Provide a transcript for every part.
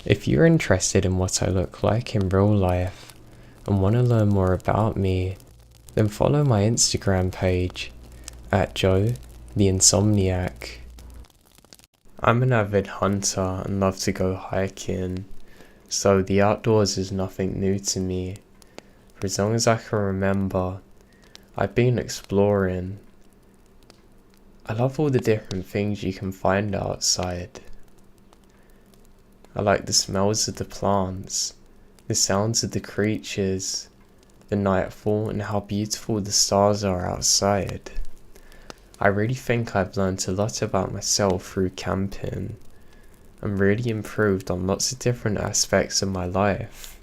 If you're interested in what I look like in real life and want to learn more about me, then follow my Instagram page at Joe the Insomniak. I'm an avid hunter and love to go hiking, so the outdoors is nothing new to me. For as long as I can remember, I've been exploring. I love all the different things you can find outside. I like the smells of the plants, the sounds of the creatures, the nightfall, and how beautiful the stars are outside. I really think I've learned a lot about myself through camping and really improved on lots of different aspects of my life.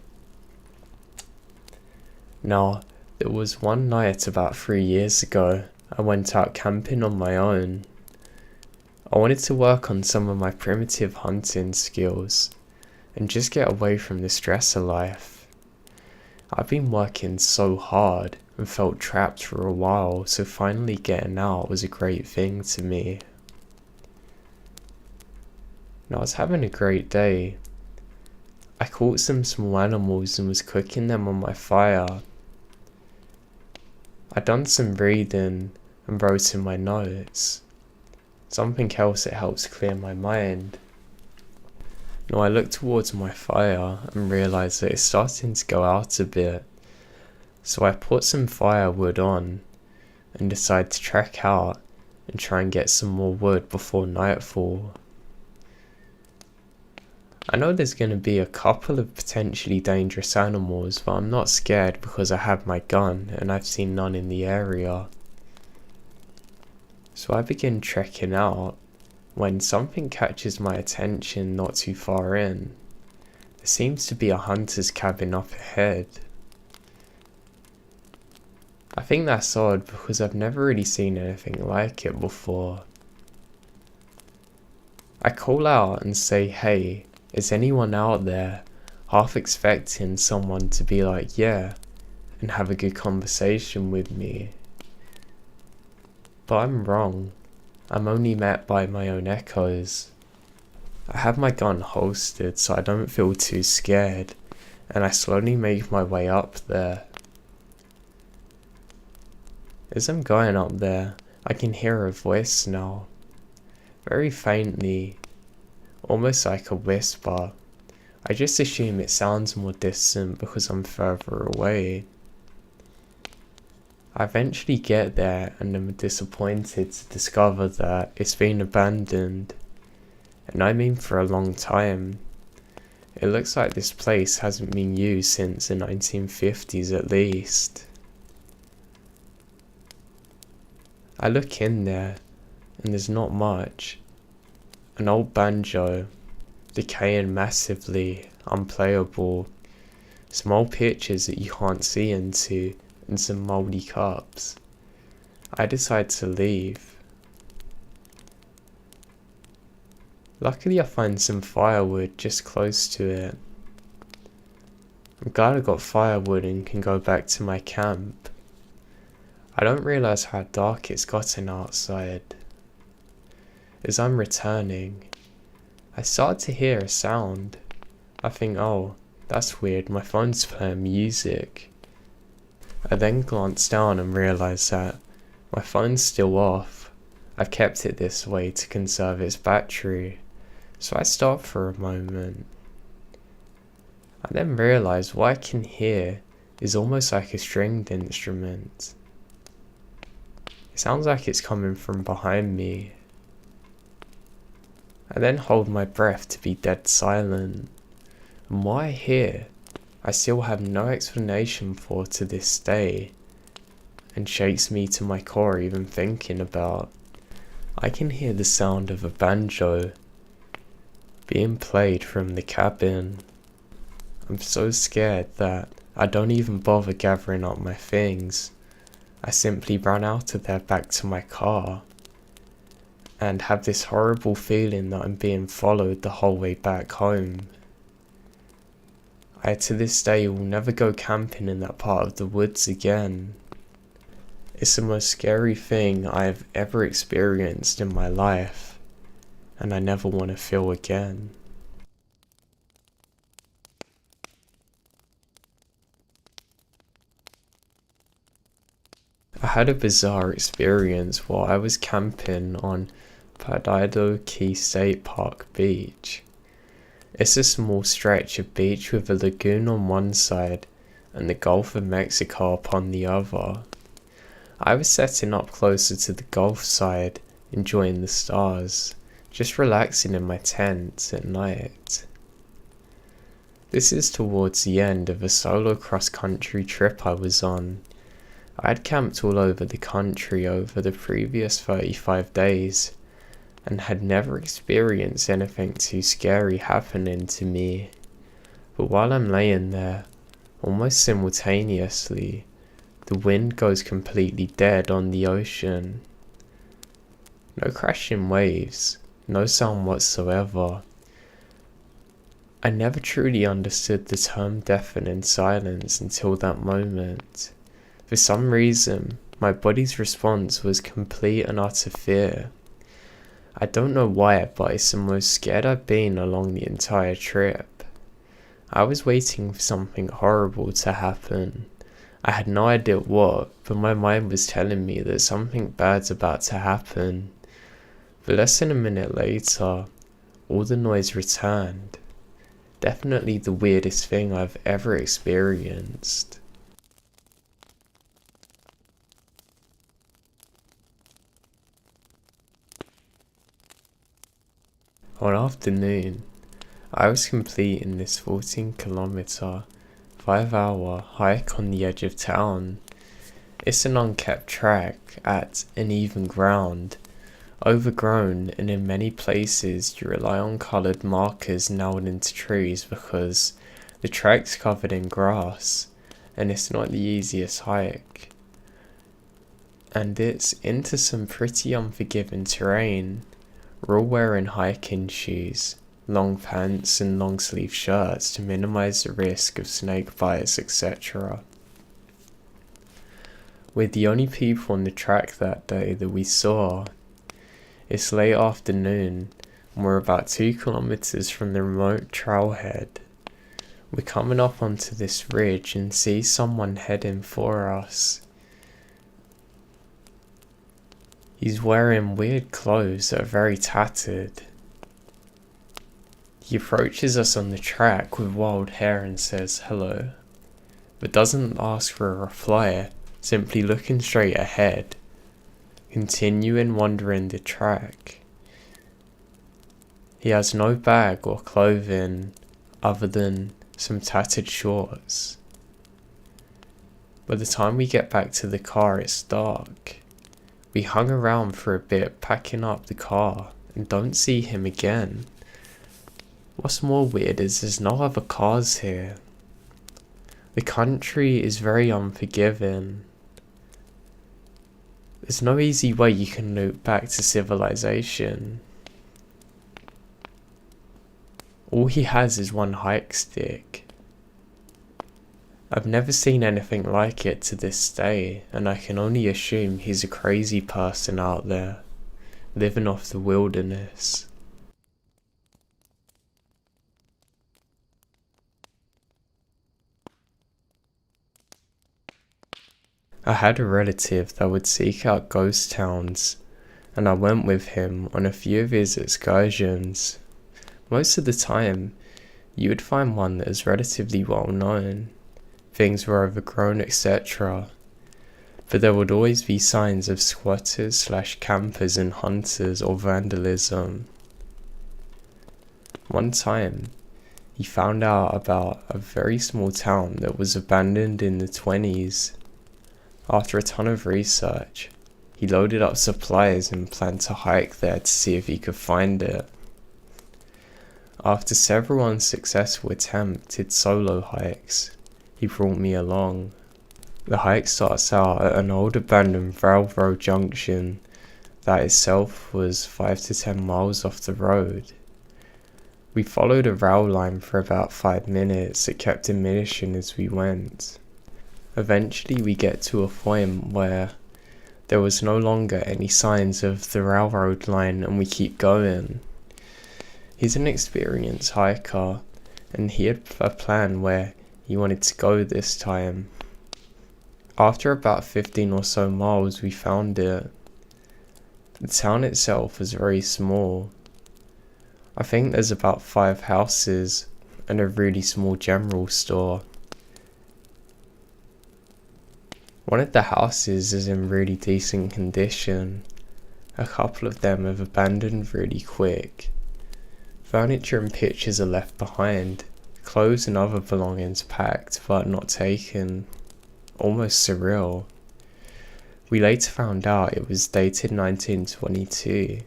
Now, there was one night about 3 years ago, I went out camping on my own. I wanted to work on some of my primitive hunting skills and just get away from the stress of life. I've been working so hard and felt trapped for a while, so finally getting out was a great thing to me. Now I was having a great day. I caught some small animals and was cooking them on my fire. I'd done some reading and wrote in my notes. Something else that helps clear my mind. Now I looked towards my fire and realised that it's starting to go out a bit. So I put some firewood on and decided to trek out and try and get some more wood before nightfall. I know there's going to be a couple of potentially dangerous animals, but I'm not scared because I have my gun and I've seen none in the area. So I begin trekking out when something catches my attention not too far in. There seems to be a hunter's cabin up ahead. I think that's odd because I've never really seen anything like it before. I call out and say, "Hey, is anyone out there?" half expecting someone to be like, "Yeah," and have a good conversation with me. But I'm wrong. I'm only met by my own echoes. I have my gun holstered so I don't feel too scared, and I slowly make my way up there. As I'm going up there, I can hear a voice now, very faintly, almost like a whisper. I just assume it sounds more distant because I'm further away. I eventually get there and am disappointed to discover that it's been abandoned, and I mean for a long time. It looks like this place hasn't been used since the 1950s at least. I look in there and there's not much. An old banjo, decaying massively, unplayable, some old pictures that you can't see into, and some mouldy cups. I decide to leave. Luckily I find some firewood just close to it. I'm glad I got firewood and can go back to my camp. I don't realise how dark it's gotten outside. As I'm returning, I start to hear a sound. I think, oh, that's weird, my phone's playing music. I then glance down and realise that my phone's still off. I've kept it this way to conserve its battery, so I stop for a moment. I then realise what I can hear is almost like a stringed instrument. It sounds like it's coming from behind me. I then hold my breath to be dead silent, and what I hear, I still have no explanation for to this day, and shakes me to my core even thinking about. I can hear the sound of a banjo being played from the cabin. I'm so scared that I don't even bother gathering up my things. I simply run out of there back to my car and have this horrible feeling that I'm being followed the whole way back home. I to this day will never go camping in that part of the woods again. It's the most scary thing I have ever experienced in my life, and I never want to feel again. I had a bizarre experience while I was camping on Pateron State Park Beach. It's a small stretch of beach with a lagoon on one side and the Gulf of Mexico upon the other. I was setting up closer to the Gulf side, enjoying the stars, just relaxing in my tent at night. This is towards the end of a solo cross-country trip I was on. I had camped all over the country over the previous 35 days and had never experienced anything too scary happening to me. But while I'm laying there, almost simultaneously, the wind goes completely dead on the ocean. No crashing waves, no sound whatsoever. I never truly understood the term deafening silence until that moment. For some reason, my body's response was complete and utter fear. I don't know why, but it's the most scared I've been along the entire trip. I was waiting for something horrible to happen. I had no idea what, but my mind was telling me that something bad's about to happen. But less than a minute later, all the noise returned. Definitely the weirdest thing I've ever experienced. One afternoon, I was completing this 14-kilometer, 5-hour hike on the edge of town. It's an unkept track at uneven ground, overgrown, and in many places you rely on coloured markers nailed into trees because the track's covered in grass and it's not the easiest hike. And it's into some pretty unforgiving terrain. We're all wearing hiking shoes, long pants and long sleeve shirts to minimise the risk of snake bites, etc. We're the only people on the track that day that we saw. It's late afternoon and we're about 2 kilometers from the remote trailhead. We're coming up onto this ridge and see someone heading for us. He's wearing weird clothes that are very tattered. He approaches us on the track with wild hair and says hello, but doesn't ask for a reply, simply looking straight ahead, continuing wandering the track. He has no bag or clothing other than some tattered shorts. By the time we get back to the car, it's dark. We hung around for a bit packing up the car and don't see him again. What's more weird is there's no other cars here. The country is very unforgiving. There's no easy way you can loop back to civilization. All he has is one hike stick. I've never seen anything like it to this day, and I can only assume he's a crazy person out there, living off the wilderness. I had a relative that would seek out ghost towns, and I went with him on a few of his excursions. Most of the time, you would find one that is relatively well known. Things were overgrown, etc. But there would always be signs of squatters/campers and hunters or vandalism. One time, he found out about a very small town that was abandoned in the 20s. After a ton of research, he loaded up supplies and planned to hike there to see if he could find it. After several unsuccessful attempted solo hikes, he brought me along. The hike starts out at an old abandoned railroad junction that itself was 5 to 10 miles off the road. We followed a rail line for about 5 minutes. It kept diminishing as we went. Eventually we get to a point where there was no longer any signs of the railroad line and we keep going. He's an experienced hiker and he had a plan where he wanted to go this time. After about 15 or so miles, we found it. The town itself was very small. I think there's about 5 houses and a really small general store. One of the houses is in really decent condition. A couple of them have abandoned really quick. Furniture and pictures are left behind. Clothes and other belongings packed but not taken. Almost surreal. We later found out it was dated 1922.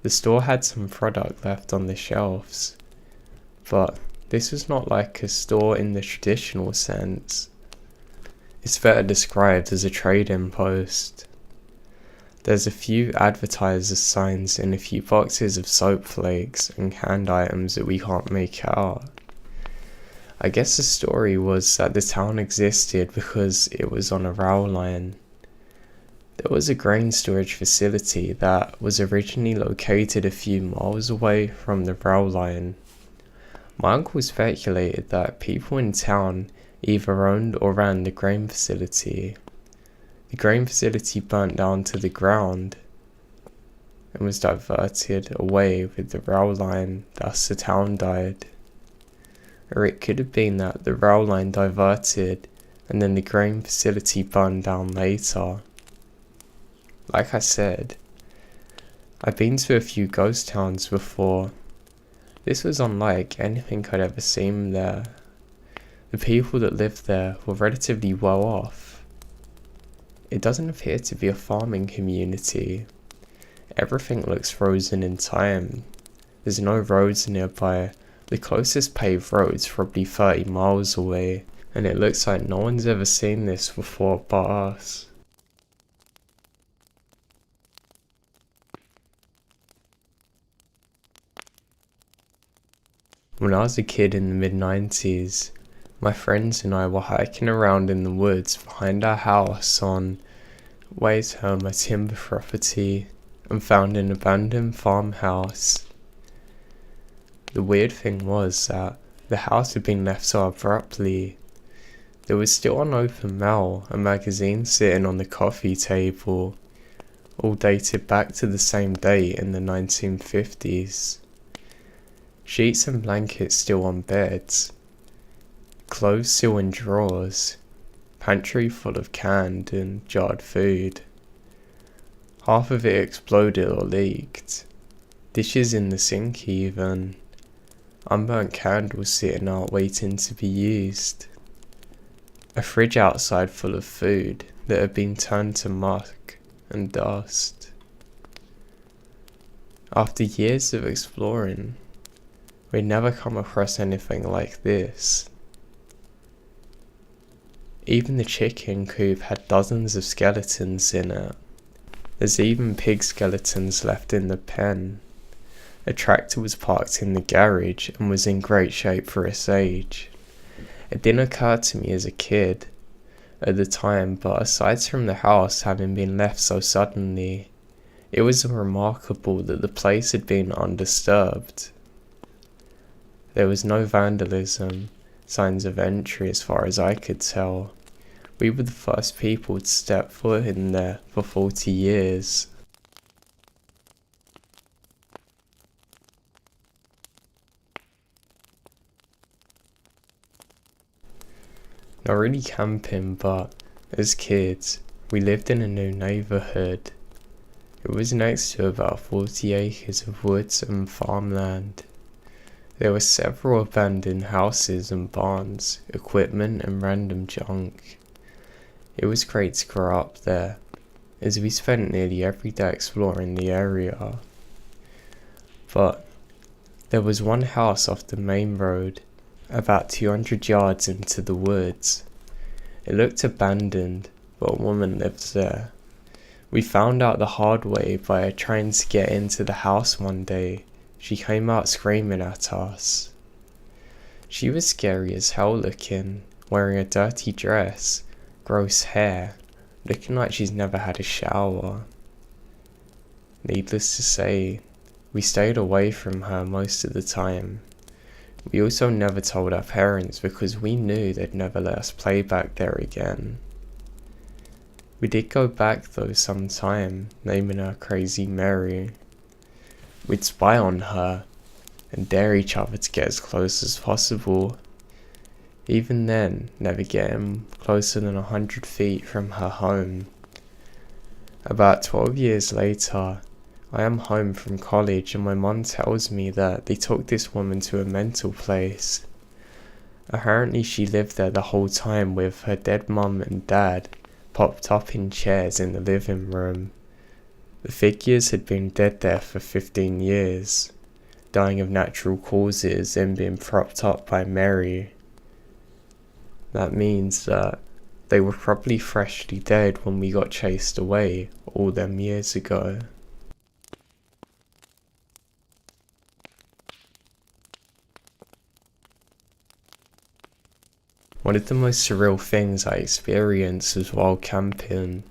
The store had some product left on the shelves, but this was not like a store in the traditional sense. It's better described as a trade-in post. There's a few advertisers' signs and a few boxes of soap flakes and canned items that we can't make out. I guess the story was that the town existed because it was on a rail line. There was a grain storage facility that was originally located a few miles away from the rail line. My uncle speculated that people in town either owned or ran the grain facility. The grain facility burnt down to the ground and was diverted away with the rail line, thus the town died. Or it could have been that the rail line diverted and then the grain facility burned down later. Like I said, I've been to a few ghost towns before. This was unlike anything I'd ever seen there. The people that lived there were relatively well off. It doesn't appear to be a farming community. Everything looks frozen in time. There's no roads nearby. The closest paved road's probably 30 miles away, and it looks like no one's ever seen this before but us. When I was a kid in the mid-90s, my friends and I were hiking around in the woods behind our house on ways home a timber property and found an abandoned farmhouse. The weird thing was that the house had been left so abruptly. There was still an open mail, a magazine sitting on the coffee table, all dated back to the same date in the 1950s. Sheets and blankets still on beds, clothes still in drawers, pantry full of canned and jarred food. Half of it exploded or leaked, dishes in the sink even, unburnt candles sitting out waiting to be used. A fridge outside full of food that had been turned to muck and dust. After years of exploring, we'd never come across anything like this. Even the chicken coop had dozens of skeletons in it. There's even pig skeletons left in the pen. A tractor was parked in the garage and was in great shape for its age. It didn't occur to me as a kid at the time, but aside from the house having been left so suddenly, it was remarkable that the place had been undisturbed. There was no vandalism, signs of entry as far as I could tell. We were the first people to step foot in there for 40 years. Not really camping, but as kids, we lived in a new neighbourhood. It was next to about 40 acres of woods and farmland. There were several abandoned houses and barns, equipment and random junk. It was great to grow up there, as we spent nearly every day exploring the area. But there was one house off the main road, about 200 yards into the woods. It looked abandoned, but a woman lived there. We found out the hard way by trying to get into the house one day. She came out screaming at us. She was scary as hell looking, wearing a dirty dress, gross hair, looking like she's never had a shower. Needless to say, we stayed away from her most of the time. We also never told our parents because we knew they'd never let us play back there again. We did go back though sometime, naming her Crazy Mary. We'd spy on her and dare each other to get as close as possible. Even then, never getting closer than 100 feet from her home. About 12 years later, I am home from college and my mum tells me that they took this woman to a mental place. Apparently she lived there the whole time with her dead mum and dad propped up in chairs in the living room. The figures had been dead there for 15 years, dying of natural causes and being propped up by Mary. That means that they were probably freshly dead when we got chased away all them years ago. One of the most surreal things I experienced was while camping.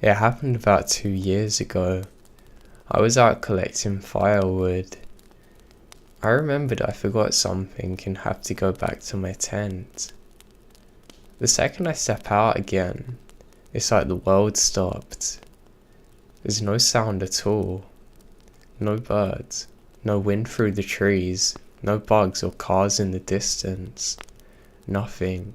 It happened about 2 years ago. I was out collecting firewood. I remembered I forgot something and had to go back to my tent. The second I step out again, it's like the world stopped. There's no sound at all. No birds, no wind through the trees, no bugs or cars in the distance. Nothing.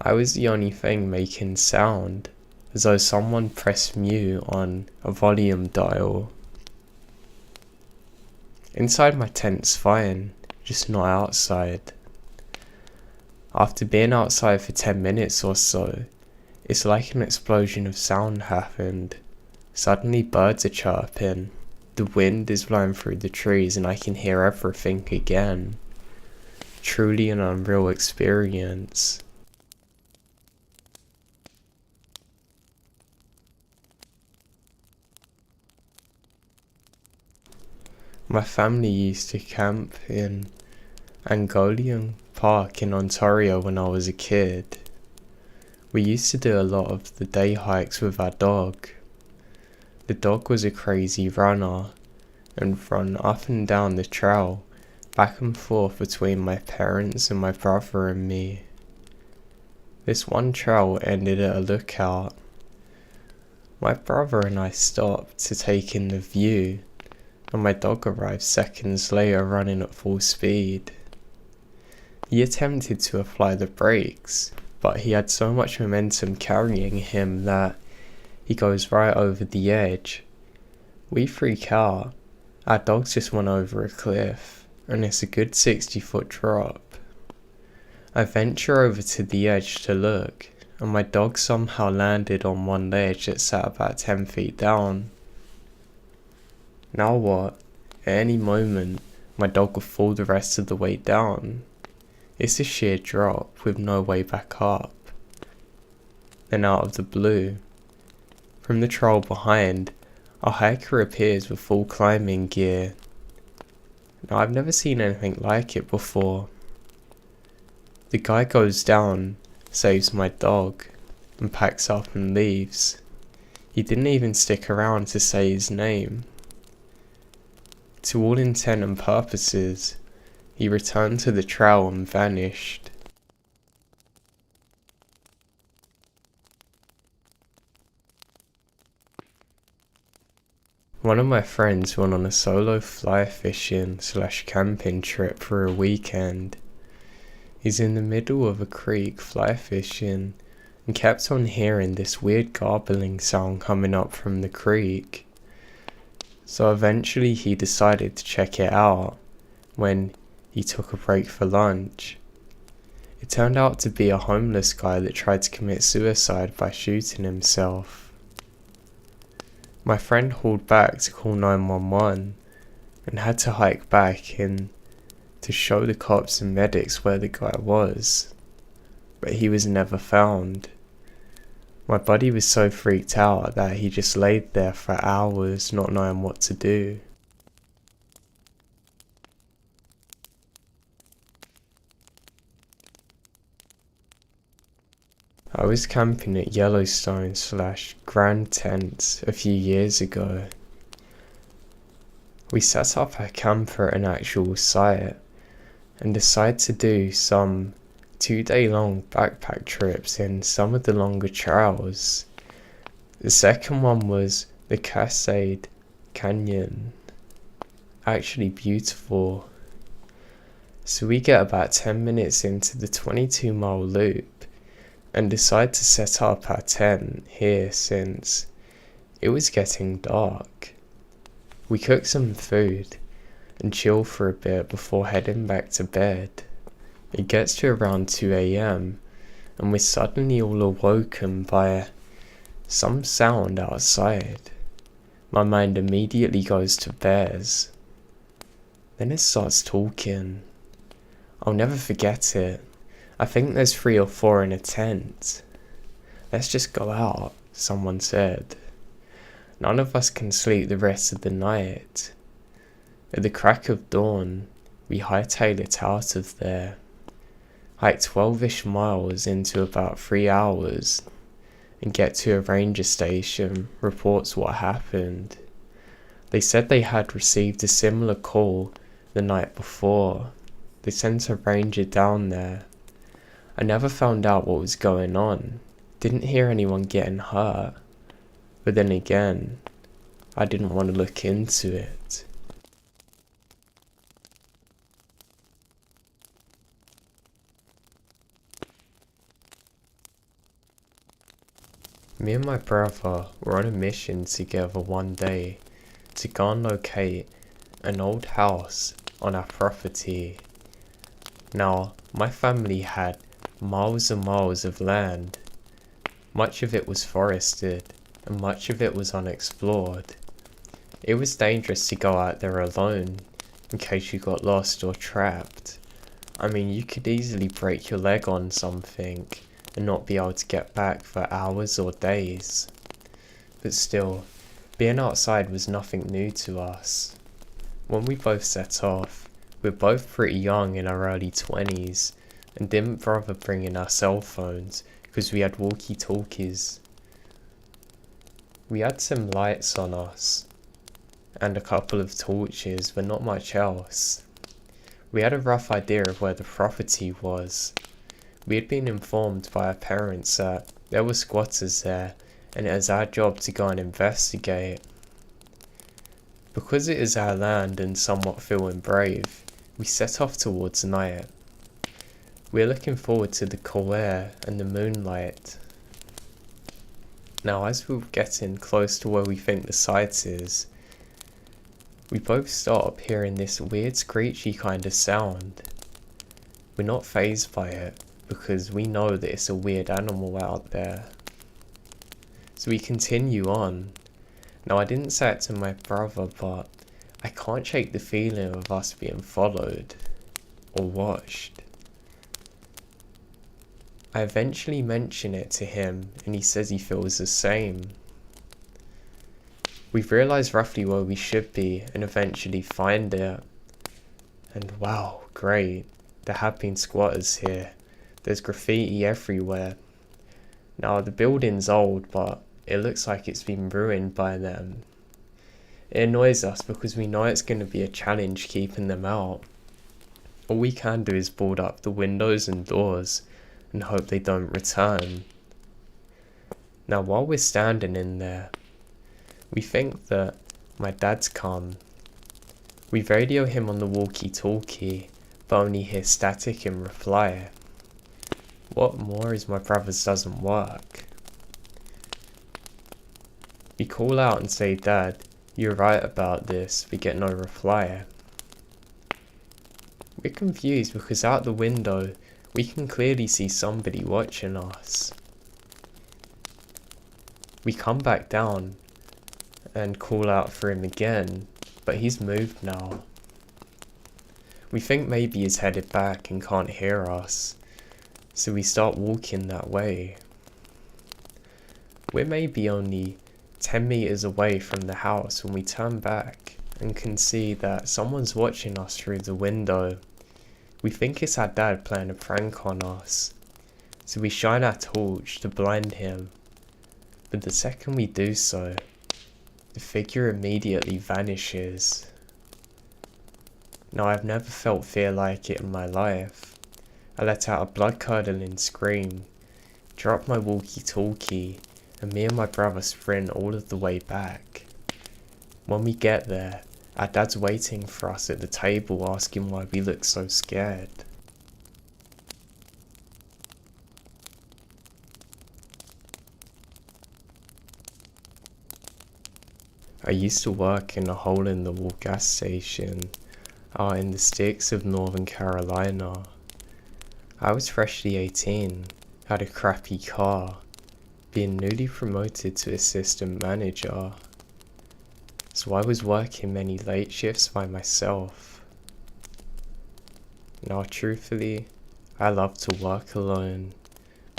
I was the only thing making sound, as though someone pressed mute on a volume dial. Inside my tent's fine, just not outside. After being outside for 10 minutes or so, it's like an explosion of sound happened. Suddenly birds are chirping, the wind is blowing through the trees and I can hear everything again. Truly an unreal experience. My family used to camp in Angolian Park in Ontario when I was a kid. We used to do a lot of the day hikes with our dog. The dog was a crazy runner and run up and down the trail, back and forth between my parents and my brother and me. This one trail ended at a lookout. My brother and I stopped to take in the view, and my dog arrived seconds later running at full speed. He attempted to apply the brakes, but he had so much momentum carrying him that he goes right over the edge. We freak out. Our dogs just went over a cliff, and it's a good 60-foot drop. I venture over to the edge to look, and my dog somehow landed on one ledge that sat about 10 feet down. Now what? At any moment, my dog will fall the rest of the way down. It's a sheer drop with no way back up. Then out of the blue, from the trail behind, a hiker appears with full climbing gear. Now I've never seen anything like it before. The guy goes down, saves my dog, and packs up and leaves. He didn't even stick around to say his name. To all intent and purposes, he returned to the trail and vanished. One of my friends went on a solo fly fishing / camping trip for a weekend. He's in the middle of a creek fly fishing and kept on hearing this weird garbling sound coming up from the creek. So eventually he decided to check it out when he took a break for lunch. It turned out to be a homeless guy that tried to commit suicide by shooting himself. My friend hauled back to call 911 and had to hike back in to show the cops and medics where the guy was, but he was never found. My buddy was so freaked out that he just laid there for hours not knowing what to do. I was camping at Yellowstone / Grand Tent a few years ago. We set up our camper at an actual site and decided to do some 2-day long backpack trips in some of the longer trails. The second one was the Cascade Canyon. Actually beautiful. So we get about 10 minutes into the 22-mile loop and decide to set up our tent here since it was getting dark. We cook some food and chill for a bit before heading back to bed. It gets to around 2 a.m. and we're suddenly all awoken by some sound outside. My mind immediately goes to bears. Then it starts talking. I'll never forget it. I think there's 3 or 4 in a tent. Let's just go out, someone said. None of us can sleep the rest of the night. At the crack of dawn, we hightail it out of there. Hike 12-ish miles into about 3 hours and get to a ranger station, reports what happened. They said they had received a similar call the night before. They sent a ranger down there. I never found out what was going on. Didn't hear anyone getting hurt. But then again, I didn't want to look into it. Me and my brother were on a mission together one day to go and locate an old house on our property. Now, my family had miles and miles of land. Much of it was forested and much of it was unexplored. It was dangerous to go out there alone in case you got lost or trapped. I mean, you could easily break your leg on something and not be able to get back for hours or days. But still, being outside was nothing new to us. When we both set off, we're both pretty young in our early 20s and didn't bother bringing our cell phones because we had walkie-talkies. We had some lights on us and a couple of torches, but not much else. We had a rough idea of where the property was. We had been informed by our parents that there were squatters there and it was our job to go and investigate. Because it is our land and somewhat feeling brave, we set off towards night. We're looking forward to the cool air and the moonlight. Now, as we were getting close to where we think the site is, we both stop hearing this weird screechy kind of sound. We're not fazed by it because we know that it's a weird animal out there. So we continue on. Now, I didn't say it to my brother, but I can't shake the feeling of us being followed or watched. I eventually mention it to him and he says he feels the same. We've realised roughly where we should be and eventually find it. And wow, great, there have been squatters here. There's graffiti everywhere. Now the building's old, but it looks like it's been ruined by them. It annoys us because we know it's going to be a challenge keeping them out. All we can do is board up the windows and doors and hope they don't return. Now while we're standing in there, we think that my dad's come. We radio him on the walkie-talkie, but only hear static in reply. What more is my brother's doesn't work. We call out and say, "Dad, you're right about this," but get no reply. We're confused because out the window we can clearly see somebody watching us. We come back down and call out for him again, but he's moved now. We think maybe he's headed back and can't hear us, so we start walking that way. We're maybe only 10 meters away from the house when we turn back and can see that someone's watching us through the window. We think it's our dad playing a prank on us, so we shine our torch to blind him. But the second we do so, the figure immediately vanishes. Now, I've never felt fear like it in my life, I let out a blood-curdling scream, dropped my walkie-talkie, and me and my brother sprint all of the way back. When we get there, our dad's waiting for us at the table asking why we look so scared. I used to work in a hole-in-the-wall gas station out in the sticks of Northern Carolina. I was freshly 18, had a crappy car, being newly promoted to assistant manager. So I was working many late shifts by myself. Now truthfully, I love to work alone.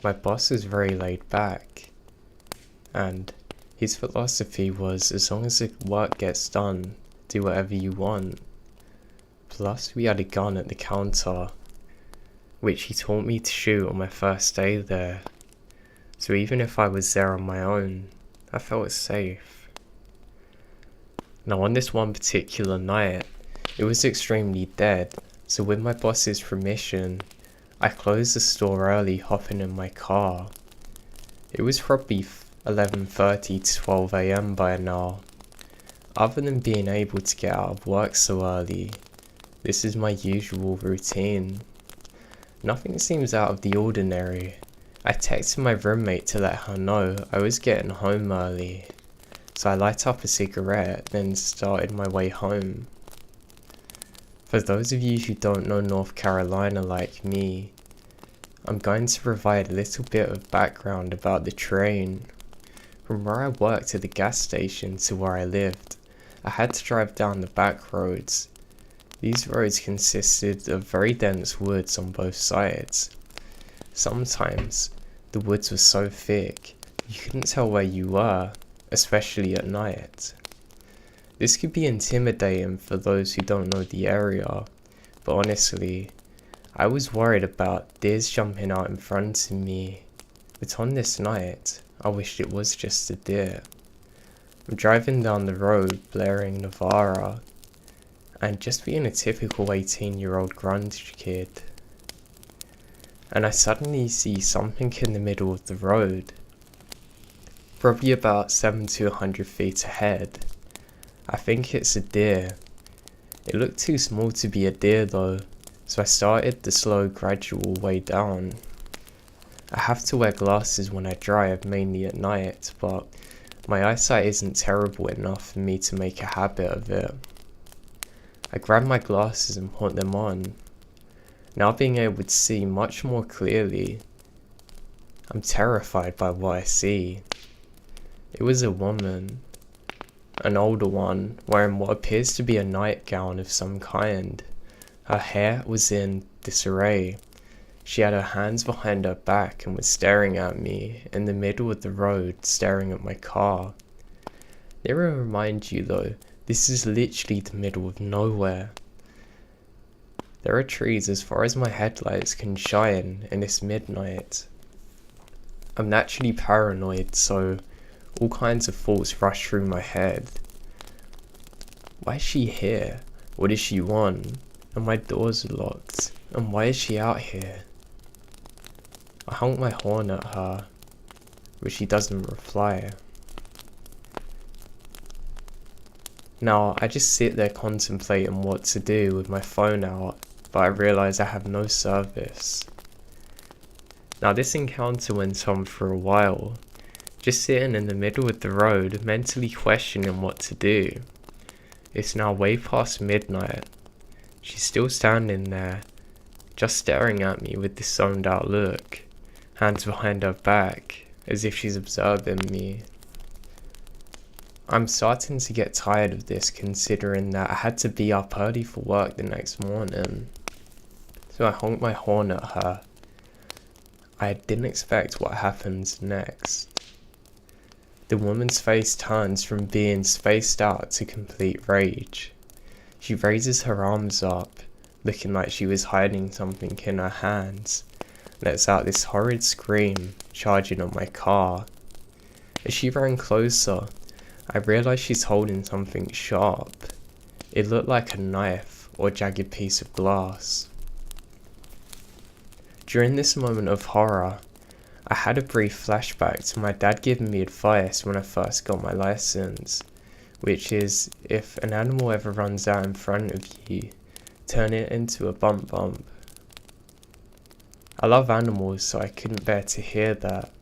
My boss is very laid back, and his philosophy was, as long as the work gets done, do whatever you want. Plus, we had a gun at the counter, which he taught me to shoot on my first day there. So even if I was there on my own, I felt safe. Now on this one particular night, it was extremely dead, so with my boss's permission, I closed the store early hopping in my car. It was probably 11:30 to 12 AM by now. Other than being able to get out of work so early, this is my usual routine. Nothing seems out of the ordinary. I texted my roommate to let her know I was getting home early, so I light up a cigarette, then started my way home. For those of you who don't know North Carolina like me, I'm going to provide a little bit of background about the train. From where I worked at the gas station to where I lived, I had to drive down the back roads. These roads consisted of very dense woods on both sides. Sometimes, the woods were so thick, you couldn't tell where you were, especially at night. This could be intimidating for those who don't know the area, but honestly, I was worried about deers jumping out in front of me. But on this night, I wished it was just a deer. I'm driving down the road, blaring Navara, and just being a typical 18-year-old grunge kid. And I suddenly see something in the middle of the road, probably about 7 to 100 feet ahead. I think it's a deer. It looked too small to be a deer though, so I started the slow, gradual way down. I have to wear glasses when I drive, mainly at night, but my eyesight isn't terrible enough for me to make a habit of it. I grabbed my glasses and put them on. Now being able to see much more clearly, I'm terrified by what I see. It was a woman, an older one, wearing what appears to be a nightgown of some kind. Her hair was in disarray. She had her hands behind her back and was staring at me in the middle of the road, staring at my car. Let me remind you though, this is literally the middle of nowhere. There are trees as far as my headlights can shine, and it's midnight. I'm naturally paranoid, so all kinds of thoughts rush through my head. Why is she here? What does she want? And my doors are locked. And why is she out here? I honk my horn at her, but she doesn't reply. Now, I just sit there contemplating what to do with my phone out, but I realise I have no service. Now, this encounter went on for a while, just sitting in the middle of the road, mentally questioning what to do. It's now way past midnight. She's still standing there, just staring at me with this zoned out look, hands behind her back, as if she's observing me. I'm starting to get tired of this, considering that I had to be up early for work the next morning. So I honked my horn at her. I didn't expect what happens next. The woman's face turns from being spaced out to complete rage. She raises her arms up, looking like she was hiding something in her hands, lets out this horrid scream, charging at my car. As she ran closer, I realised she's holding something sharp. It looked like a knife or jagged piece of glass. During this moment of horror, I had a brief flashback to my dad giving me advice when I first got my license, which is, if an animal ever runs out in front of you, turn it into a bump bump. I love animals, so I couldn't bear to hear that,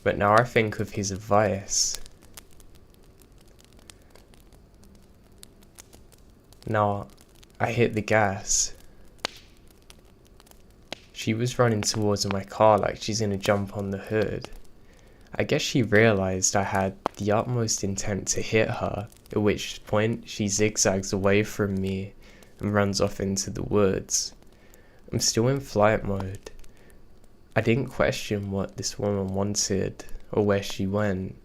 but now I think of his advice. Now, I hit the gas. She was running towards my car like she's gonna jump on the hood. I guess she realised I had the utmost intent to hit her, at which point she zigzags away from me and runs off into the woods. I'm still in flight mode. I didn't question what this woman wanted or where she went.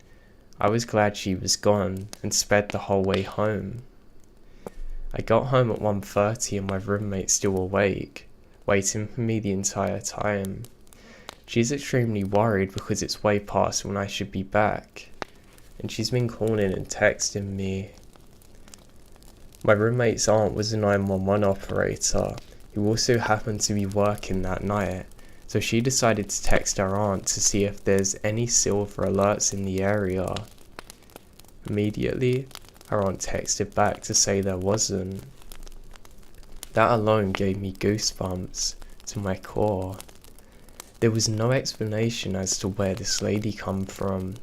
I was glad she was gone and sped the whole way home. I got home at 1:30 and my roommate's still awake, waiting for me the entire time. She's extremely worried because it's way past when I should be back, and she's been calling and texting me. My roommate's aunt was a 911 operator who also happened to be working that night, so she decided to text her aunt to see if there's any silver alerts in the area. Immediately, her aunt texted back to say there wasn't. That alone gave me goosebumps to my core. There was no explanation as to where this lady come from.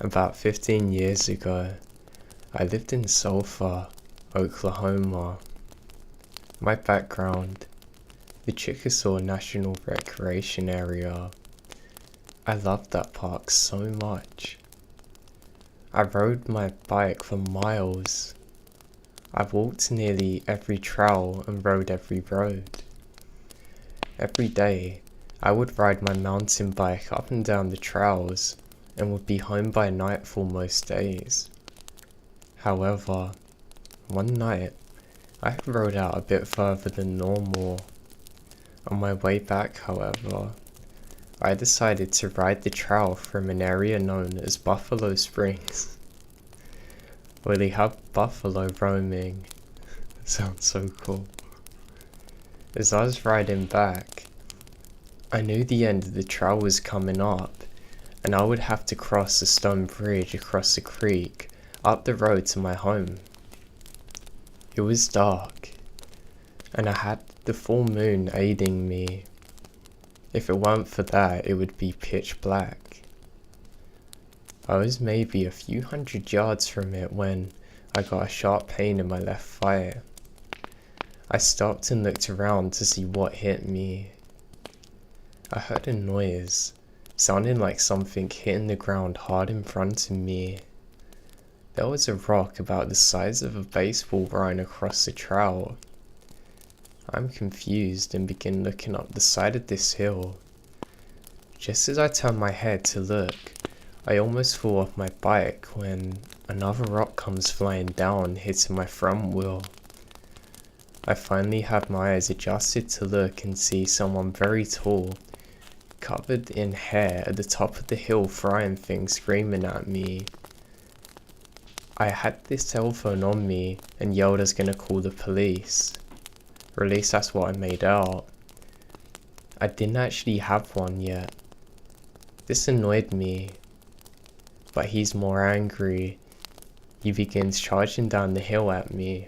About 15 years ago, I lived in Sulphur, Oklahoma. My background, the Chickasaw National Recreation Area. I loved that park so much. I rode my bike for miles. I walked nearly every trail and rode every road. Every day, I would ride my mountain bike up and down the trails and would be home by nightfall most days. However, one night, I had rode out a bit further than normal. On my way back, however, I decided to ride the trail from an area known as Buffalo Springs, where they have buffalo roaming. Sounds so cool. As I was riding back, I knew the end of the trail was coming up, and I would have to cross a stone bridge across the creek up the road to my home. It was dark, and I had the full moon aiding me. If it weren't for that, it would be pitch black. I was maybe a few hundred yards from it when I got a sharp pain in my left thigh. I stopped and looked around to see what hit me. I heard a noise, sounding like something hitting the ground hard in front of me. There was a rock about the size of a baseball lying across the trail. I'm confused and begin looking up the side of this hill. Just as I turn my head to look, I almost fall off my bike when another rock comes flying down, hitting my front wheel. I finally have my eyes adjusted to look and see someone very tall, covered in hair at the top of the hill frying things screaming at me. I had this cell phone on me and yelled I was gonna call the police. Or at least that's what I made out. I didn't actually have one yet. This annoyed me, but he's more angry. He begins charging down the hill at me.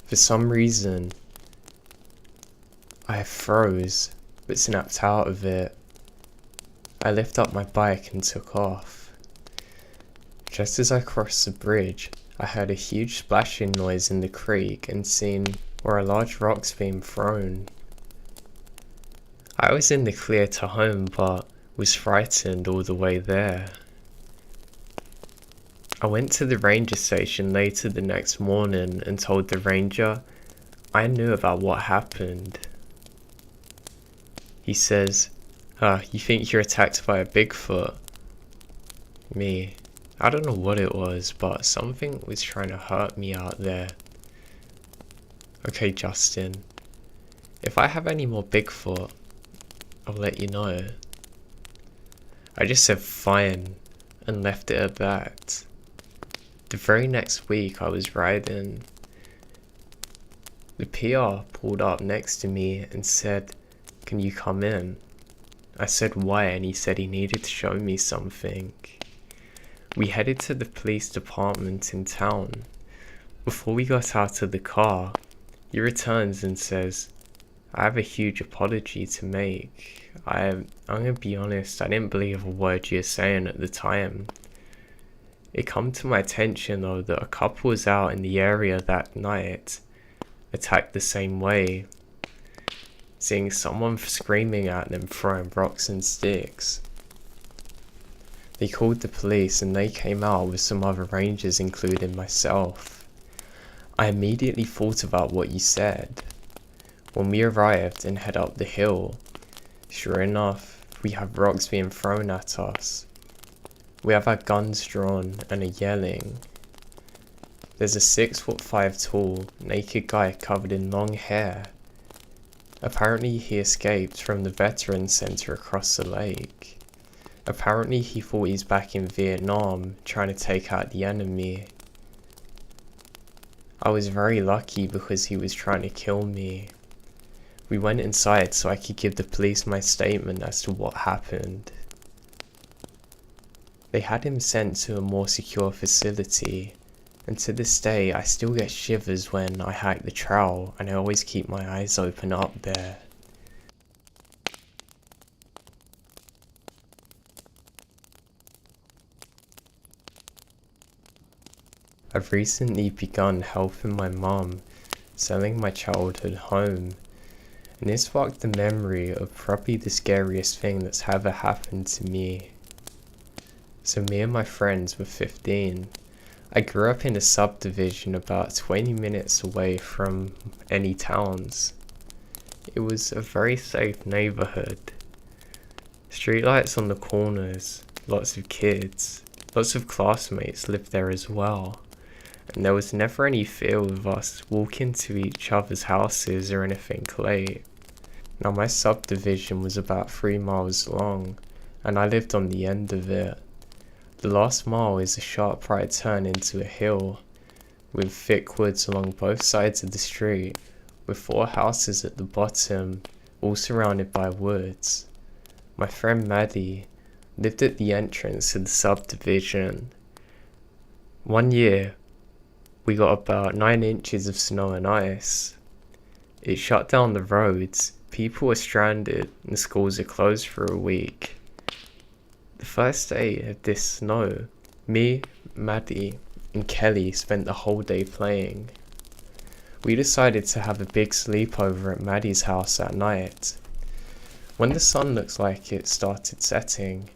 For some reason, I froze, but snapped out of it. I lifted up my bike and took off. Just as I crossed the bridge, I heard a huge splashing noise in the creek and seen where a large rock's being thrown. I was in the clear to home, but was frightened all the way there. I went to the ranger station later the next morning and told the ranger I knew about what happened. He says, you think you're attacked by a Bigfoot? Me, I don't know what it was, but something was trying to hurt me out there. Okay, Justin, if I have any more Bigfoot, I'll let you know. I just said fine and left it at that. The very next week I was riding. The PR pulled up next to me and said, "Can you come in?" I said why, and he said he needed to show me something. We headed to the police department in town. Before we got out of the car, he returns and says, "I have a huge apology to make. I'm gonna be honest, I didn't believe a word you were saying at the time. It come to my attention though that a couple was out in the area that night, attacked the same way, seeing someone screaming at them, throwing rocks and sticks. They called the police and they came out with some other rangers, including myself. I immediately thought about what you said. When we arrived and head up the hill, sure enough, we have rocks being thrown at us. We have our guns drawn and are yelling. There's a 6'5" tall, naked guy covered in long hair. Apparently he escaped from the veteran center across the lake. Apparently he thought he's back in Vietnam trying to take out the enemy. I was very lucky because he was trying to kill me. We went inside so I could give the police my statement as to what happened. They had him sent to a more secure facility, and to this day I still get shivers when I hike the trail, and I always keep my eyes open up there. I've recently begun helping my mum selling my childhood home, and it sparked the memory of probably the scariest thing that's ever happened to me. So me and my friends were 15. I grew up in a subdivision about 20 minutes away from any towns. It was a very safe neighborhood. Streetlights on the corners, lots of kids, lots of classmates lived there as well. And there was never any fear of us walking to each other's houses or anything late. Now my subdivision was about 3 miles long, and I lived on the end of it. The last mile is a sharp right turn into a hill, with thick woods along both sides of the street, with 4 houses at the bottom, all surrounded by woods. My friend Maddie lived at the entrance to the subdivision. One year, we got about 9 inches of snow and ice. It shut down the roads, people were stranded, and schools are closed for a week. The first day of this snow, me, Maddie, and Kelly spent the whole day playing. We decided to have a big sleepover at Maddie's house at night. When the sun looked like it started setting,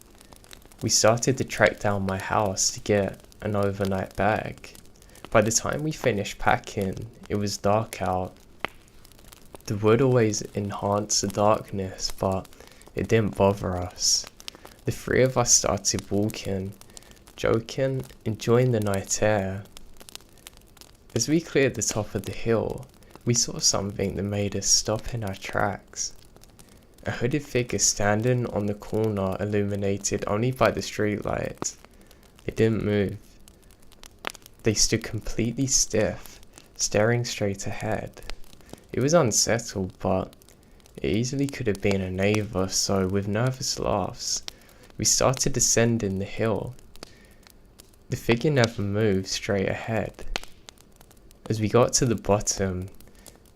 we started to trek down my house to get an overnight bag. By the time we finished packing, it was dark out. The wood always enhanced the darkness, but it didn't bother us. The 3 of us started walking, joking, enjoying the night air. As we cleared the top of the hill, we saw something that made us stop in our tracks. A hooded figure standing on the corner, illuminated only by the streetlights. They didn't move. They stood completely stiff, staring straight ahead. It was unsettled, but it easily could have been a neighbor, so with nervous laughs, we started descending the hill. The figure never moved straight ahead. As we got to the bottom,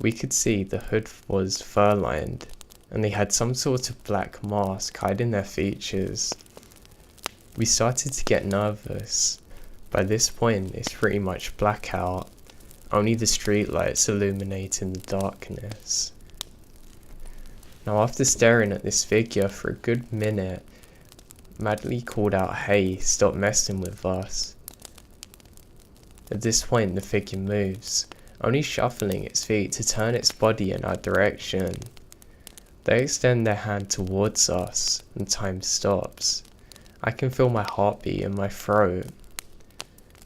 we could see the hood was fur-lined, and they had some sort of black mask hiding their features. We started to get nervous. By this point, it's pretty much blackout, only the streetlights illuminating the darkness. Now after staring at this figure for a good minute, Maddie called out, "Hey, stop messing with us." At this point the figure moves, only shuffling its feet to turn its body in our direction. They extend their hand towards us, and time stops. I can feel my heartbeat in my throat.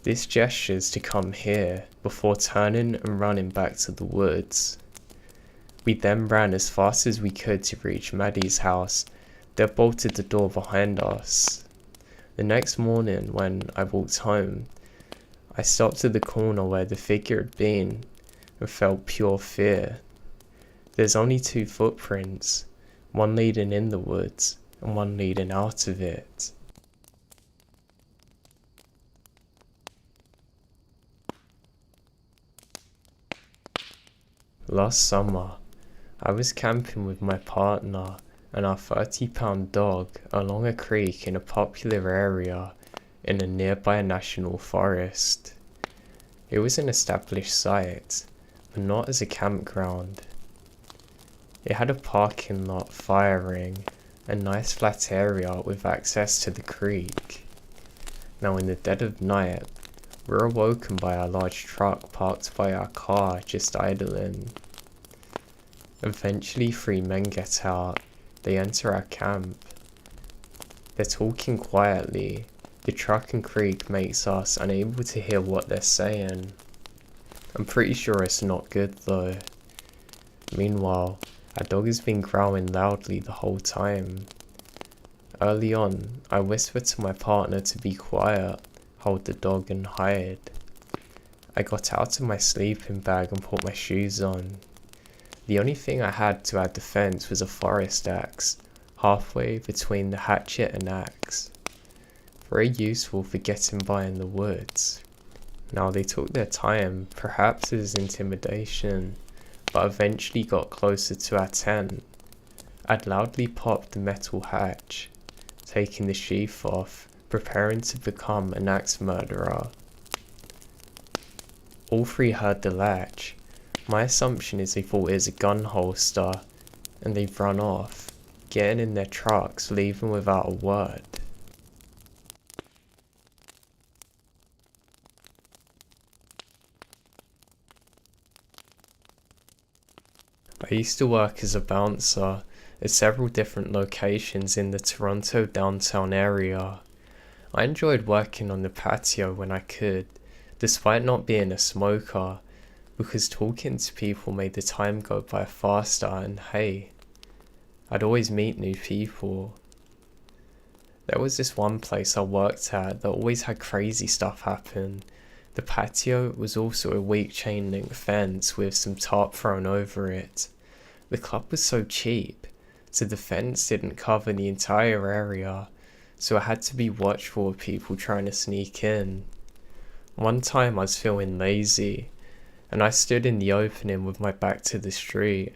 This gestures to come here, before turning and running back to the woods. We then ran as fast as we could to reach Maddie's house. They bolted the door behind us. The next morning when I walked home, I stopped at the corner where the figure had been and felt pure fear. There's only 2 footprints, one leading in the woods and one leading out of it. Last summer, I was camping with my partner and our 30-pound dog along a creek in a popular area in a nearby national forest. It was an established site, but not as a campground. It had a parking lot, fire ring, a nice flat area with access to the creek. Now in the dead of night, we're awoken by a large truck parked by our car just idling. Eventually 3 men get out. They enter our camp. They're talking quietly. The truck and creek makes us unable to hear what they're saying. I'm pretty sure it's not good though. Meanwhile, our dog has been growling loudly the whole time. Early on, I whispered to my partner to be quiet, hold the dog and hide. I got out of my sleeping bag and put my shoes on. The only thing I had to our defense was a forest axe, halfway between the hatchet and axe. Very useful for getting by in the woods. Now they took their time, perhaps as intimidation, but eventually got closer to our tent. I'd loudly popped the metal hatch, taking the sheath off, preparing to become an axe murderer. All 3 heard the latch. My assumption is they thought it was a gun holster, and they've run off, getting in their trucks, leaving without a word. I used to work as a bouncer at several different locations in the Toronto downtown area. I enjoyed working on the patio when I could, despite not being a smoker, because talking to people made the time go by faster, and hey, I'd always meet new people. There was this one place I worked at that always had crazy stuff happen. The patio was also a weak chain link fence with some tarp thrown over it. The club was so cheap, so the fence didn't cover the entire area, so I had to be watchful of people trying to sneak in. One time I was feeling lazy, and I stood in the opening with my back to the street.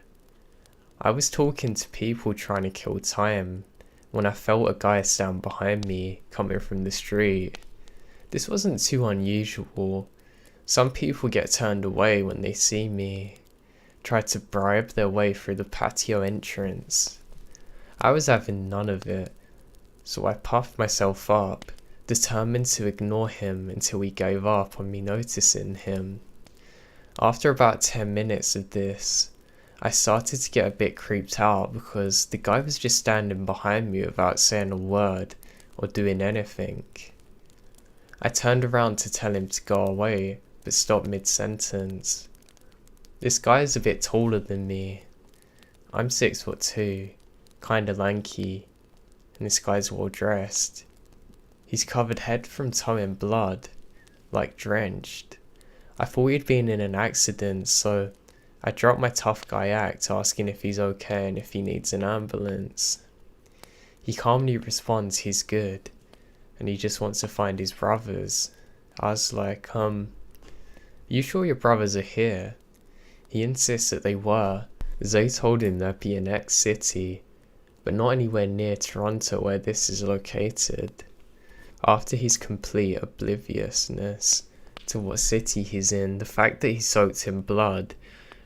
I was talking to people trying to kill time, when I felt a guy stand behind me, coming from the street. This wasn't too unusual. Some people get turned away when they see me, try to bribe their way through the patio entrance. I was having none of it, so I puffed myself up, determined to ignore him until he gave up on me noticing him. After about 10 minutes of this, I started to get a bit creeped out because the guy was just standing behind me without saying a word or doing anything. I turned around to tell him to go away, but stopped mid-sentence. This guy is a bit taller than me. I'm 6'2", kinda lanky, and this guy's well dressed. He's covered head from toe in blood, like drenched. I thought he'd been in an accident, so I dropped my tough guy act, asking if he's okay and if he needs an ambulance. He calmly responds he's good, and he just wants to find his brothers. I was like, you sure your brothers are here? He insists that they were, as they told him they'd be in X city, but not anywhere near Toronto where this is located. After his complete obliviousness to what city he's in, the fact that he's soaked in blood,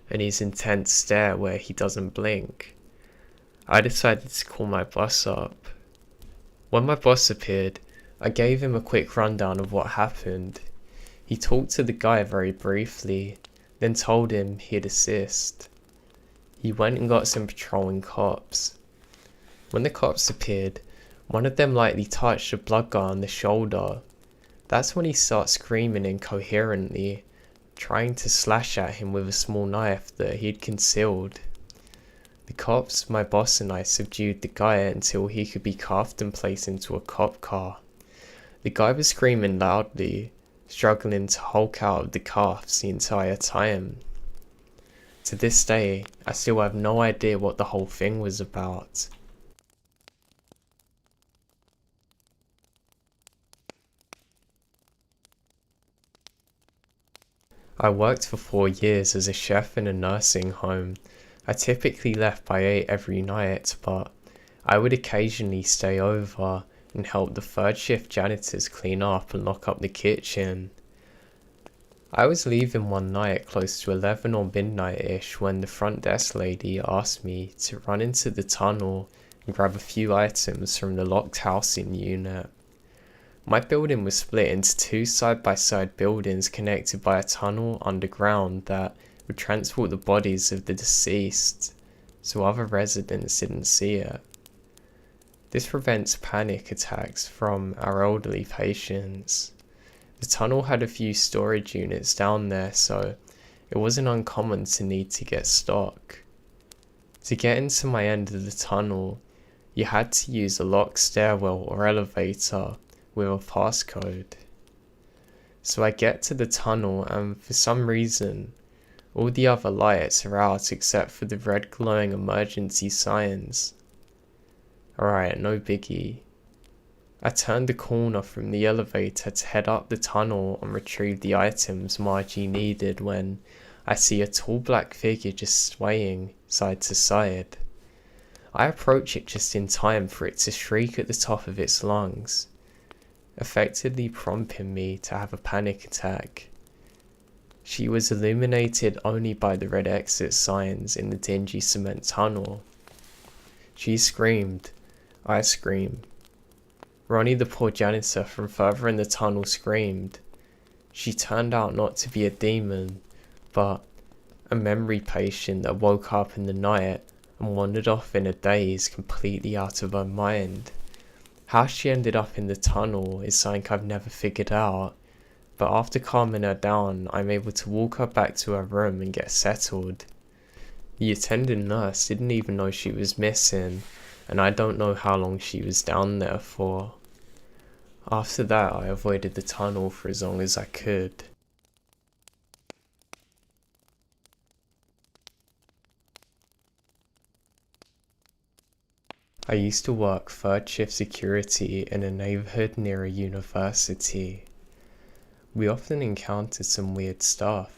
and his intense stare where he doesn't blink, I decided to call my boss up. When my boss appeared, I gave him a quick rundown of what happened. He talked to the guy very briefly, then told him he'd assist. He went and got some patrolling cops. When the cops appeared, one of them lightly touched the blood guy on the shoulder. That's when he starts screaming incoherently, trying to slash at him with a small knife that he'd concealed. The cops, my boss and I subdued the guy until he could be cuffed and placed into a cop car. The guy was screaming loudly, struggling to hulk out of the cuffs the entire time. To this day, I still have no idea what the whole thing was about. I worked for 4 years as a chef in a nursing home. I typically left by 8 every night, but I would occasionally stay over and help the third shift janitors clean up and lock up the kitchen. I was leaving one night close to 11 or midnight-ish when the front desk lady asked me to run into the tunnel and grab a few items from the locked housing unit. My building was split into 2 side-by-side buildings connected by a tunnel underground that would transport the bodies of the deceased, so other residents didn't see it. This prevents panic attacks from our elderly patients. The tunnel had a few storage units down there, so it wasn't uncommon to need to get stock. To get into my end of the tunnel, you had to use a locked stairwell or elevator with a passcode. So I get to the tunnel and for some reason, all the other lights are out except for the red glowing emergency signs. Alright, no biggie. I turned the corner from the elevator to head up the tunnel and retrieve the items Margie needed when I see a tall black figure just swaying side to side. I approach it just in time for it to shriek at the top of its lungs, effectively prompting me to have a panic attack. She was illuminated only by the red exit signs in the dingy cement tunnel. She screamed. I screamed. Ronnie, the poor janitor from further in the tunnel, screamed. She turned out not to be a demon, but a memory patient that woke up in the night and wandered off in a daze completely out of her mind. How she ended up in the tunnel is something I've never figured out, but after calming her down, I'm able to walk her back to her room and get settled. The attending nurse didn't even know she was missing, and I don't know how long she was down there for. After that, I avoided the tunnel for as long as I could. I used to work third shift security in a neighborhood near a university. We often encountered some weird stuff,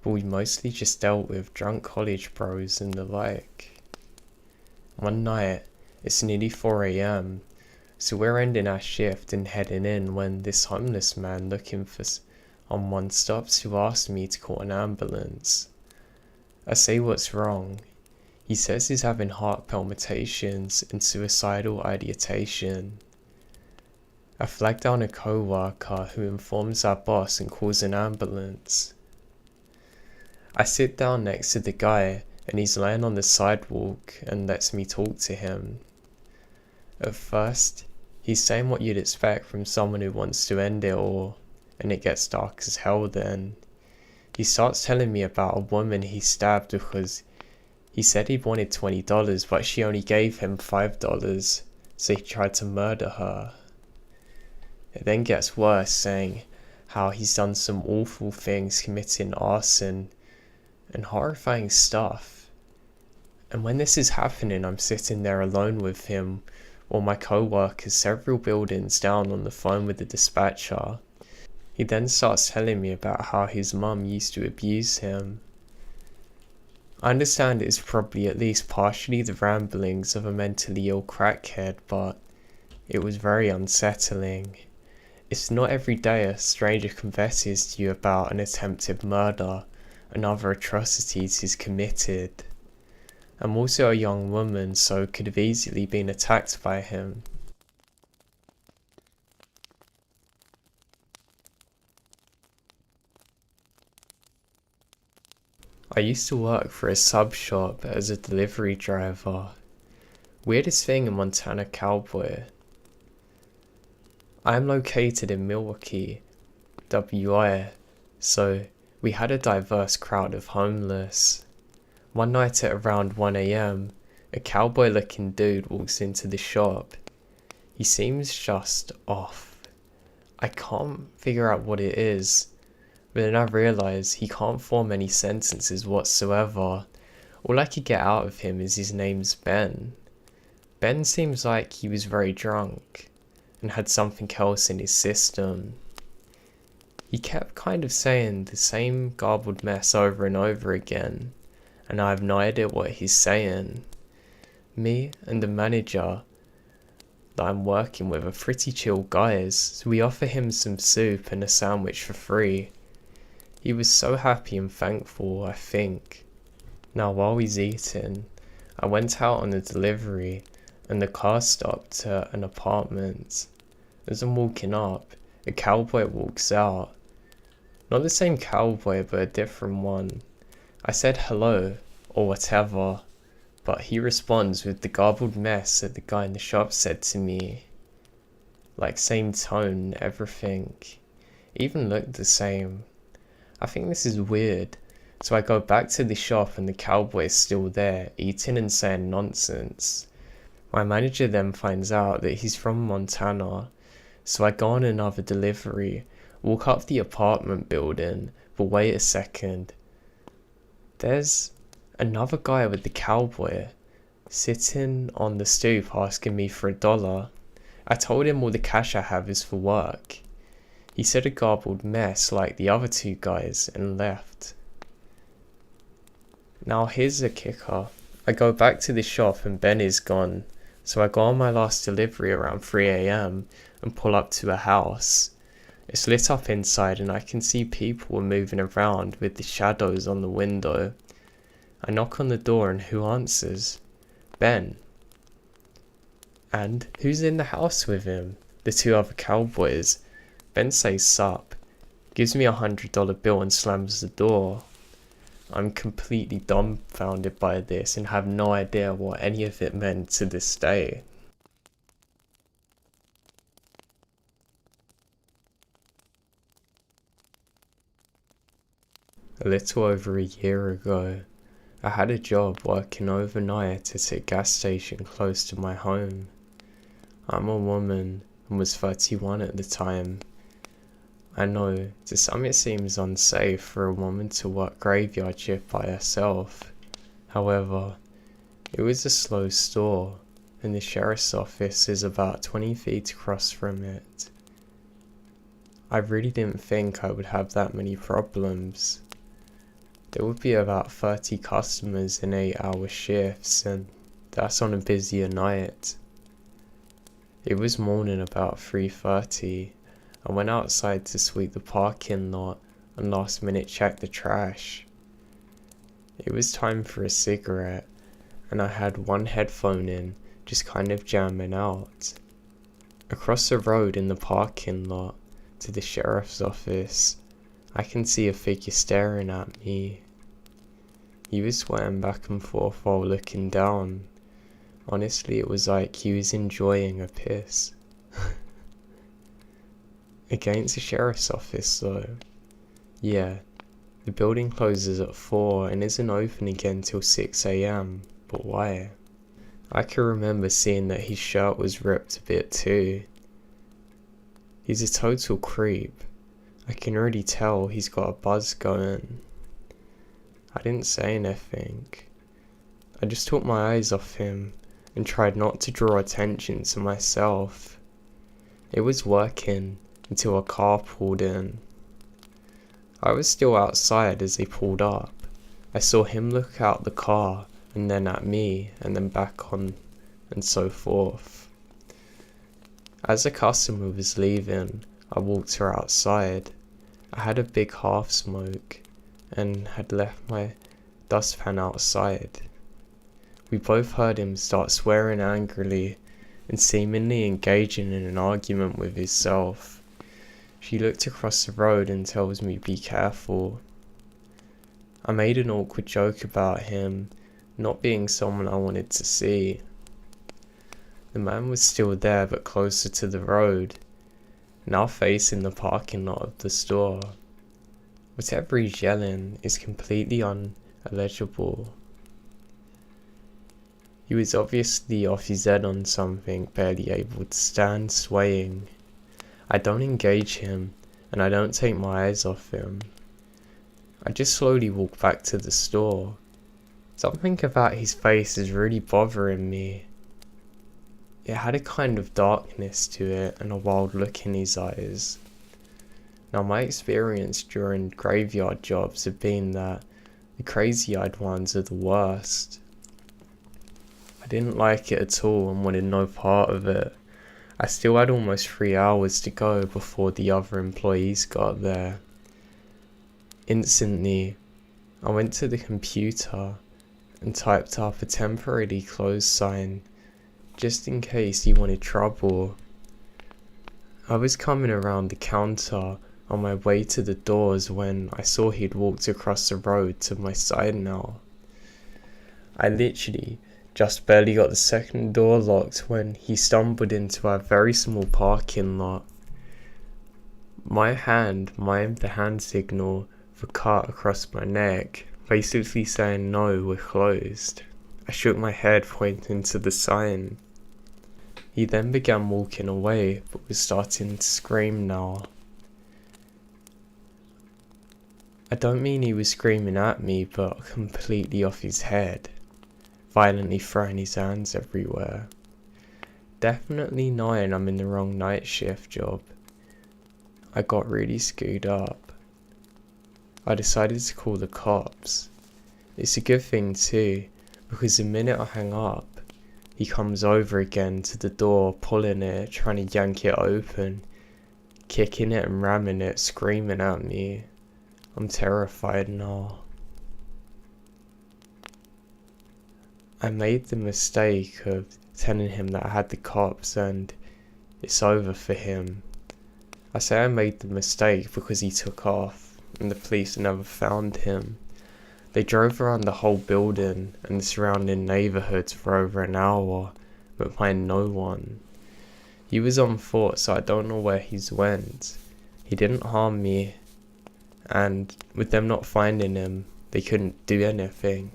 but we mostly just dealt with drunk college bros and the like. One night, it's nearly 4 AM, so we're ending our shift and heading in when this homeless man looking for someone stops to ask me to call an ambulance. I say what's wrong. He says he's having heart palpitations and suicidal ideation. I flag down a co-worker who informs our boss and calls an ambulance. I sit down next to the guy and he's laying on the sidewalk and lets me talk to him. At first, he's saying what you'd expect from someone who wants to end it all, and it gets dark as hell then. He starts telling me about a woman he stabbed because he said he wanted $20 but she only gave him $5, so he tried to murder her. It then gets worse, saying how he's done some awful things, committing arson and horrifying stuff. And when this is happening, I'm sitting there alone with him while my co-worker's several buildings down on the phone with the dispatcher. He then starts telling me about how his mum used to abuse him. I understand it's probably at least partially the ramblings of a mentally ill crackhead, but it was very unsettling. It's not every day a stranger confesses to you about an attempted murder and other atrocities he's committed. I'm also a young woman, so could have easily been attacked by him. I used to work for a sub shop as a delivery driver. Weirdest thing in Montana Cowboy. I am located in Milwaukee, WI, so we had a diverse crowd of homeless. One night at around 1 AM, a cowboy looking dude walks into the shop. He seems just off. I can't figure out what it is, but then I realise he can't form any sentences whatsoever. All I could get out of him is his name's Ben. Ben seems like he was very drunk and had something else in his system. He kept kind of saying the same garbled mess over and over again, and I have no idea what he's saying. Me and the manager that I'm working with are pretty chill guys, so we offer him some soup and a sandwich for free. He was so happy and thankful, I think. Now while he's eating, I went out on a delivery and the car stopped at an apartment. As I'm walking up, a cowboy walks out. Not the same cowboy, but a different one. I said hello, or whatever, but he responds with the garbled mess that the guy in the shop said to me. Like same tone, everything. Even looked the same. I think this is weird, so I go back to the shop and the cowboy is still there, eating and saying nonsense. My manager then finds out that he's from Montana, so I go on another delivery, walk up the apartment building, but wait a second. There's another guy with the cowboy sitting on the stoop asking me for $1. I told him all the cash I have is for work. He said a garbled mess like the other two guys and left. Now here's a kicker. I go back to the shop and Ben is gone, so I go on my last delivery around 3 AM and pull up to a house. It's lit up inside and I can see people moving around with the shadows on the window. I knock on the door and who answers? Ben. And who's in the house with him? The two other cowboys. Ben says sup, gives me $100 bill and slams the door. I'm completely dumbfounded by this and have no idea what any of it meant to this day. A little over a year ago, I had a job working overnight at a gas station close to my home. I'm a woman and was 31 at the time. I know, to some it seems unsafe for a woman to work graveyard shift by herself. However, it was a slow store, and the sheriff's office is about 20 feet across from it. I really didn't think I would have that many problems. There would be about 30 customers in 8-hour shifts, and that's on a busier night. It was morning about 3:30. I went outside to sweep the parking lot and last minute check the trash. It was time for a cigarette, and I had one headphone in, just kind of jamming out. Across the road in the parking lot to the sheriff's office, I can see a figure staring at me. He was sweating back and forth while looking down. Honestly, it was like he was enjoying a piss. Against the sheriff's office though. Yeah, the building closes at 4 and isn't open again till 6 AM, but why? I can remember seeing that his shirt was ripped a bit too. He's a total creep. I can already tell he's got a buzz going. I didn't say anything. I just took my eyes off him and tried not to draw attention to myself. It was working until a car pulled in. I was still outside as they pulled up. I saw him look out the car and then at me and then back on and so forth. As a customer was leaving, I walked her outside. I had a big half smoke and had left my dustpan outside. We both heard him start swearing angrily and seemingly engaging in an argument with himself. She looked across the road and tells me be careful. I made an awkward joke about him not being someone I wanted to see. The man was still there but closer to the road, now facing the parking lot of the store. Whatever he's yelling is completely unlegible. He was obviously off his head on something, barely able to stand, swaying. I don't engage him, and I don't take my eyes off him. I just slowly walk back to the store. Something about his face is really bothering me. It had a kind of darkness to it and a wild look in his eyes. Now, my experience during graveyard jobs have been that the crazy-eyed ones are the worst. I didn't like it at all and wanted no part of it. I still had almost 3 hours to go before the other employees got there. Instantly, I went to the computer and typed up a temporarily closed sign, just in case he wanted trouble. I was coming around the counter on my way to the doors when I saw he'd walked across the road to my side now. I literally just barely got the second door locked when he stumbled into a very small parking lot. My hand mimed the hand signal for cut across my neck, basically saying no, we're closed. I shook my head pointing to the sign. He then began walking away, but was starting to scream now. I don't mean he was screaming at me, but completely off his head, violently throwing his hands everywhere. Definitely knowing I'm in the wrong night shift job, I got really screwed up. I decided to call the cops. It's a good thing too, because the minute I hang up, he comes over again to the door, pulling it, trying to yank it open, kicking it and ramming it, screaming at me. I'm terrified now. I made the mistake of telling him that I had the cops and it's over for him. I say I made the mistake because he took off and the police never found him. They drove around the whole building and the surrounding neighbourhoods for over an hour, but find no one. He was on foot, so I don't know where he's went. He didn't harm me, and with them not finding him, they couldn't do anything.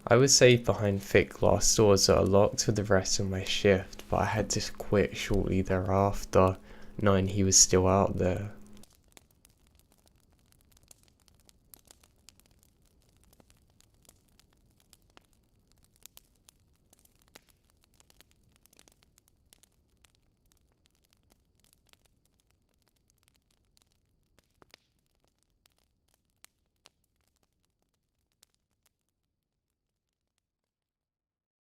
I was safe behind thick glass doors that are locked for the rest of my shift, but I had to quit shortly thereafter, knowing he was still out there.